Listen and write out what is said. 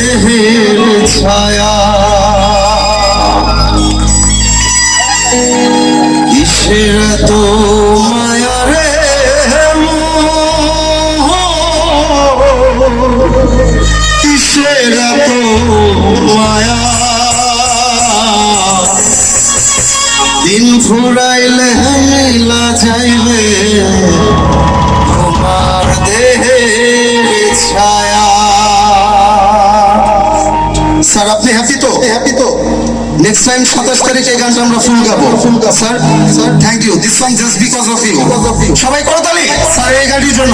দেহের ছায়া কিসের তো মায়া রে কিসের তো মায়া দিন ফুরাইলে মিলা যাইবে তোমার দেহের ছায়া। স্যার আপনি হ্যাপি তো? নেক্সট টাইম 27 তারিখে এই গানটা আমরা ফুল গাবো। Sir thank you, this song just because of you. সবাই করতালি স্যার এই গাড়ির জন্য।